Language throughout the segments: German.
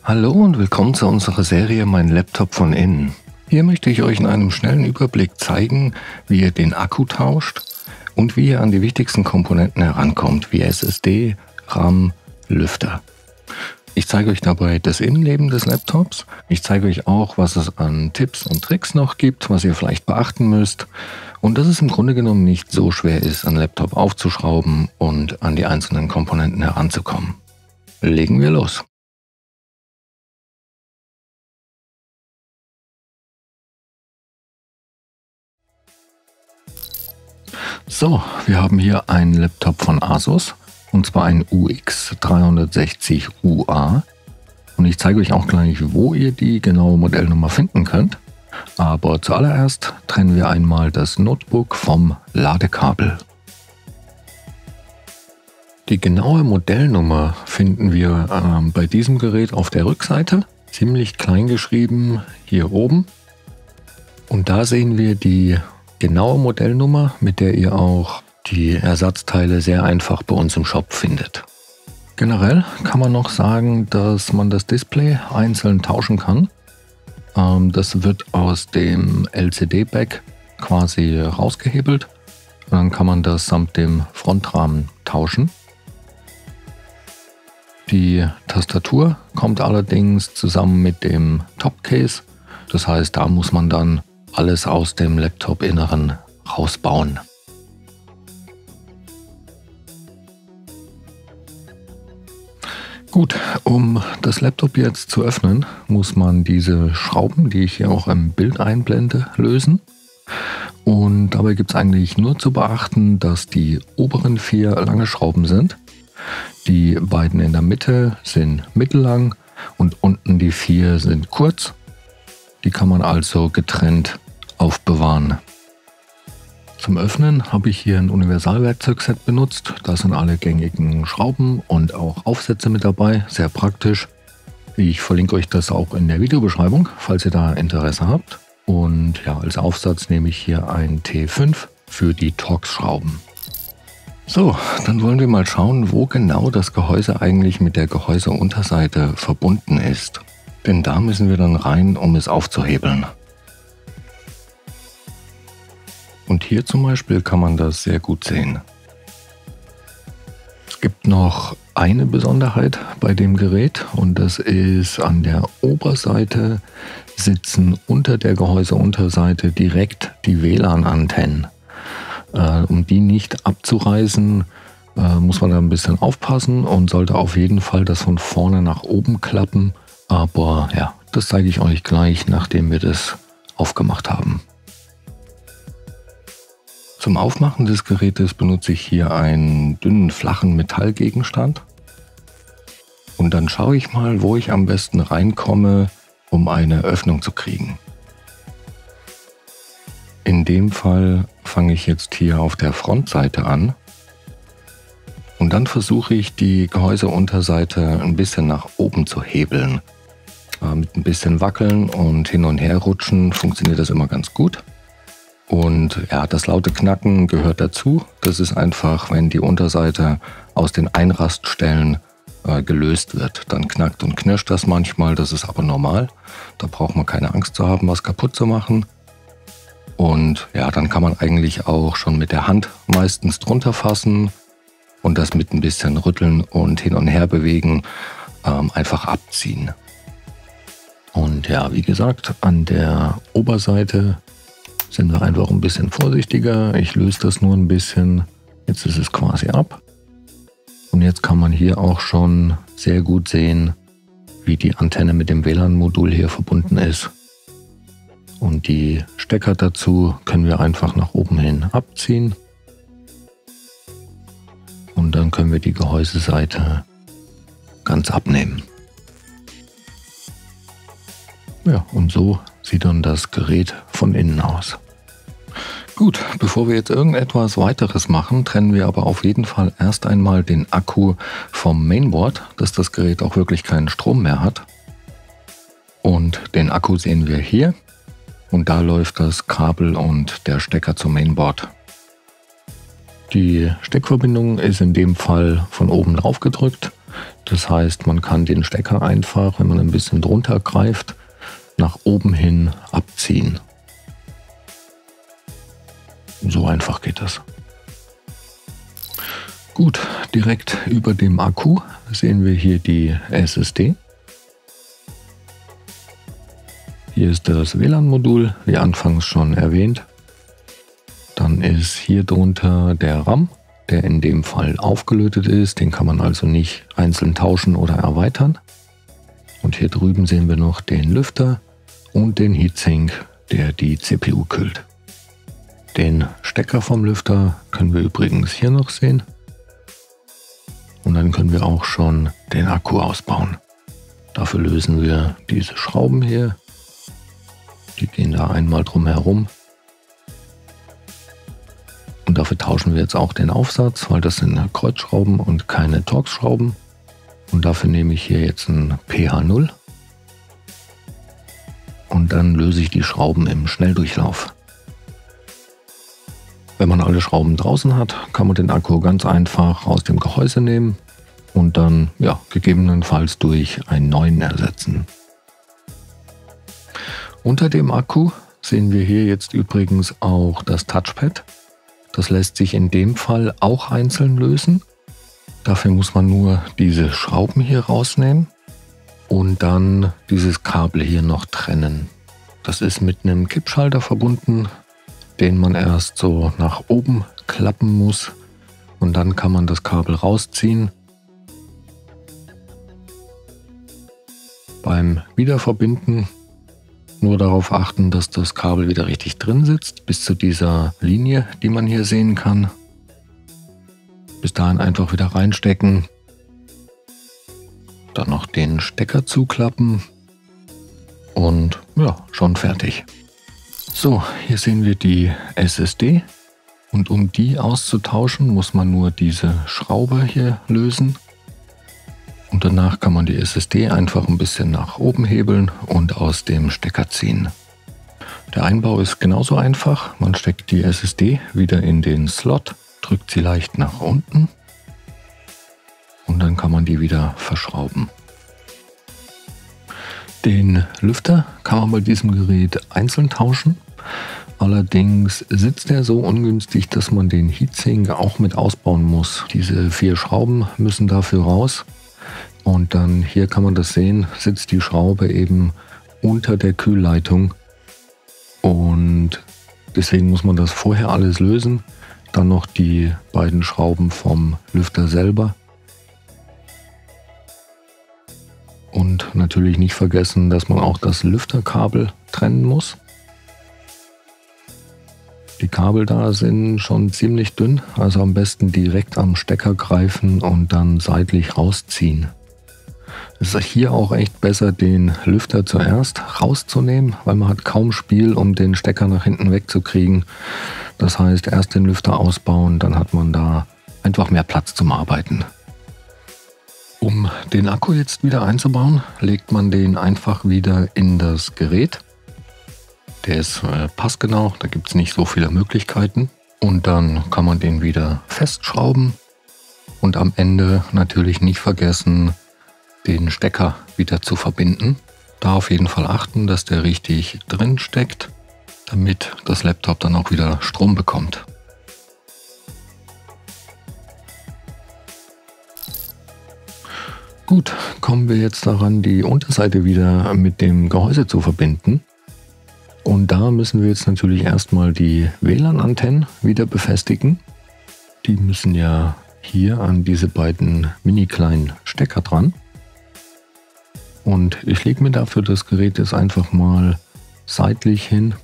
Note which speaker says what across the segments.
Speaker 1: Hallo und willkommen zu unserer Serie Mein Laptop von innen. Hier möchte ich euch in einem schnellen Überblick zeigen, wie ihr den Akku tauscht und wie ihr an die wichtigsten Komponenten herankommt, wie SSD, RAM, Lüfter. Ich zeige euch dabei das Innenleben des Laptops. Ich zeige euch auch, was es an Tipps und Tricks noch gibt, was ihr vielleicht beachten müsst und dass es im Grunde genommen nicht so schwer ist, einen Laptop aufzuschrauben und an die einzelnen Komponenten heranzukommen. Legen wir los. So, wir haben hier einen Laptop von Asus, und zwar einen UX 360 UA. Und ich zeige euch auch gleich, wo ihr die genaue Modellnummer finden könnt. Aber zuallererst trennen wir einmal das Notebook vom Ladekabel. Die genaue Modellnummer finden wir bei diesem Gerät auf der Rückseite, ziemlich klein geschrieben hier oben. Und da sehen wir die genaue Modellnummer, mit der ihr auch die Ersatzteile sehr einfach bei uns im Shop findet. Generell kann man noch sagen, dass man das Display einzeln tauschen kann. Das wird aus dem LCD-Back quasi rausgehebelt. Dann kann man das samt dem Frontrahmen tauschen. Die Tastatur kommt allerdings zusammen mit dem Topcase. Das heißt, da muss man dann alles aus dem Laptop-Inneren rausbauen. Gut, um das Laptop jetzt zu öffnen, muss man diese Schrauben, die ich hier auch im Bild einblende, lösen. Und dabei gibt es eigentlich nur zu beachten, dass die oberen 4 lange Schrauben sind. Die beiden in der Mitte sind mittellang und unten die 4 sind kurz. Die kann man also getrennt aufbewahren. Zum Öffnen habe ich hier ein Universalwerkzeugset benutzt. Da sind alle gängigen Schrauben und auch Aufsätze mit dabei. Sehr praktisch. Ich verlinke euch das auch in der Videobeschreibung, falls ihr da Interesse habt. Und ja, als Aufsatz nehme ich hier ein T5 für die Torx-Schrauben. So, dann wollen wir mal schauen, wo genau das Gehäuse eigentlich mit der Gehäuseunterseite verbunden ist. Denn da müssen wir dann rein, um es aufzuhebeln. Und hier zum Beispiel kann man das sehr gut sehen. Es gibt noch eine Besonderheit bei dem Gerät und das ist, an der Oberseite sitzen unter der Gehäuseunterseite direkt die WLAN-Antennen. Um die nicht abzureißen, muss man da ein bisschen aufpassen und sollte auf jeden Fall das von vorne nach oben klappen. Aber ja, das zeige ich euch gleich, nachdem wir das aufgemacht haben. Zum Aufmachen des Gerätes benutze ich hier einen dünnen, flachen Metallgegenstand. Und dann schaue ich mal, wo ich am besten reinkomme, um eine Öffnung zu kriegen. In dem Fall fange ich jetzt hier auf der Frontseite an. Und dann versuche ich, die Gehäuseunterseite ein bisschen nach oben zu hebeln. Mit ein bisschen Wackeln und hin und her rutschen funktioniert das immer ganz gut. Und ja, das laute Knacken gehört dazu. Das ist einfach, wenn die Unterseite aus den Einraststellen gelöst wird. Dann knackt und knirscht das manchmal, das ist aber normal. Da braucht man keine Angst zu haben, was kaputt zu machen. Und ja, dann kann man eigentlich auch schon mit der Hand meistens drunter fassen und das mit ein bisschen Rütteln und hin und her bewegen einfach abziehen. Und ja, wie gesagt, an der Oberseite sind wir einfach ein bisschen vorsichtiger. Ich löse das nur ein bisschen. Jetzt ist es quasi ab. Und jetzt kann man hier auch schon sehr gut sehen, wie die Antenne mit dem WLAN-Modul hier verbunden ist. Und die Stecker dazu können wir einfach nach oben hin abziehen. Und dann können wir die Gehäuseseite ganz abnehmen. Ja, und so sieht dann das Gerät von innen aus. Gut, bevor wir jetzt irgendetwas weiteres machen, trennen wir aber auf jeden Fall erst einmal den Akku vom Mainboard, dass das Gerät auch wirklich keinen Strom mehr hat. Und den Akku sehen wir hier. Und da läuft das Kabel und der Stecker zum Mainboard. Die Steckverbindung ist in dem Fall von oben drauf gedrückt. Das heißt, man kann den Stecker einfach, wenn man ein bisschen drunter greift, nach oben hin abziehen. So einfach geht das. Gut, direkt über dem Akku sehen wir hier die SSD. Hier ist das WLAN-Modul, wie anfangs schon erwähnt. Dann ist hier drunter der RAM, der in dem Fall aufgelötet ist. Den kann man also nicht einzeln tauschen oder erweitern. Und hier drüben sehen wir noch den Lüfter und den Heatsink, der die CPU kühlt. Den Stecker vom Lüfter können wir übrigens hier noch sehen. Und dann können wir auch schon den Akku ausbauen. Dafür lösen wir diese Schrauben hier. Die gehen da einmal drum herum. Und dafür tauschen wir jetzt auch den Aufsatz, weil das sind Kreuzschrauben und keine Torx-Schrauben. Und dafür nehme ich hier jetzt ein PH0. Und dann löse ich die Schrauben im Schnelldurchlauf. Wenn man alle Schrauben draußen hat, kann man den Akku ganz einfach aus dem Gehäuse nehmen und dann gegebenenfalls durch einen neuen ersetzen. Unter dem Akku sehen wir hier jetzt übrigens auch das Touchpad. Das lässt sich in dem Fall auch einzeln lösen. Dafür muss man nur diese Schrauben hier rausnehmen und dann dieses Kabel hier noch trennen. Das ist mit einem Kippschalter verbunden, den man erst so nach oben klappen muss und dann kann man das Kabel rausziehen. Beim Wiederverbinden nur darauf achten, dass das Kabel wieder richtig drin sitzt, bis zu dieser Linie, die man hier sehen kann. Bis dahin einfach wieder reinstecken. Dann noch den Stecker zuklappen und ja, schon fertig. So, hier sehen wir die SSD und um die auszutauschen, muss man nur diese Schraube hier lösen. Und danach kann man die SSD einfach ein bisschen nach oben hebeln und aus dem Stecker ziehen. Der Einbau ist genauso einfach. Man steckt die SSD wieder in den Slot, drückt sie leicht nach unten und dann kann man die wieder verschrauben. Den Lüfter kann man bei diesem Gerät einzeln tauschen. Allerdings sitzt er so ungünstig, dass man den Heatsink auch mit ausbauen muss. Diese 4 Schrauben müssen dafür raus. Und dann hier kann man das sehen, sitzt die Schraube eben unter der Kühlleitung. Und deswegen muss man das vorher alles lösen. Dann noch die beiden Schrauben vom Lüfter selber. Und natürlich nicht vergessen, dass man auch das Lüfterkabel trennen muss. Die Kabel da sind schon ziemlich dünn, also am besten direkt am Stecker greifen und dann seitlich rausziehen. Es ist hier auch echt besser, den Lüfter zuerst rauszunehmen, weil man hat kaum Spiel, um den Stecker nach hinten wegzukriegen. Das heißt, erst den Lüfter ausbauen, dann hat man da einfach mehr Platz zum Arbeiten. Um den Akku jetzt wieder einzubauen, legt man den einfach wieder in das Gerät. Der ist passgenau, da gibt es nicht so viele Möglichkeiten. Und dann kann man den wieder festschrauben und am Ende natürlich nicht vergessen, den Stecker wieder zu verbinden. Da auf jeden Fall achten, dass der richtig drin steckt, damit das Laptop dann auch wieder Strom bekommt. Gut, kommen wir jetzt daran, die Unterseite wieder mit dem Gehäuse zu verbinden. Und da müssen wir jetzt natürlich erstmal die WLAN-Antennen wieder befestigen. Die müssen ja hier an diese beiden mini kleinen Stecker dran. Und ich lege mir dafür das Gerät jetzt einfach mal seitlich hin.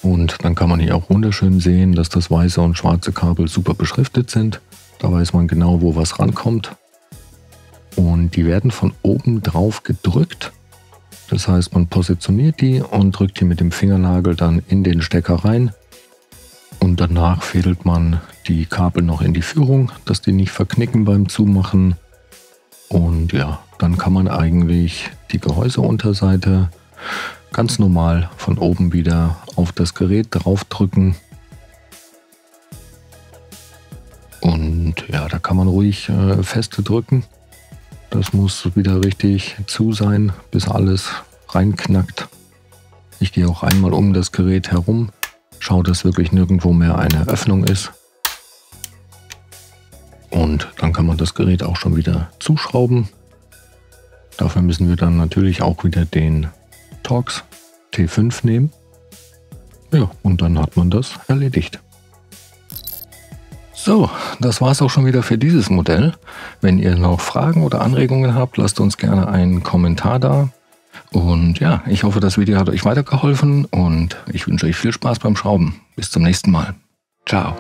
Speaker 1: Und dann kann man hier auch wunderschön sehen, dass das weiße und schwarze Kabel super beschriftet sind. Da weiß man genau, wo was rankommt. Und die werden von oben drauf gedrückt. Das heißt, man positioniert die und drückt die mit dem Fingernagel dann in den Stecker rein. Und danach fädelt man die Kabel noch in die Führung, dass die nicht verknicken beim Zumachen. Und ja, dann kann man eigentlich die Gehäuseunterseite ganz normal von oben wieder auf das Gerät draufdrücken. Und ja, da kann man ruhig feste drücken. Das muss wieder richtig zu sein, bis alles reinknackt. Ich gehe auch einmal um das Gerät herum, schaue, dass wirklich nirgendwo mehr eine Öffnung ist. Und dann kann man das Gerät auch schon wieder zuschrauben. Dafür müssen wir dann natürlich auch wieder den Torx T5 nehmen. Ja, und dann hat man das erledigt. So, das war es auch schon wieder für dieses Modell. Wenn ihr noch Fragen oder Anregungen habt, lasst uns gerne einen Kommentar da. Und ja, ich hoffe, das Video hat euch weitergeholfen und ich wünsche euch viel Spaß beim Schrauben. Bis zum nächsten Mal. Ciao.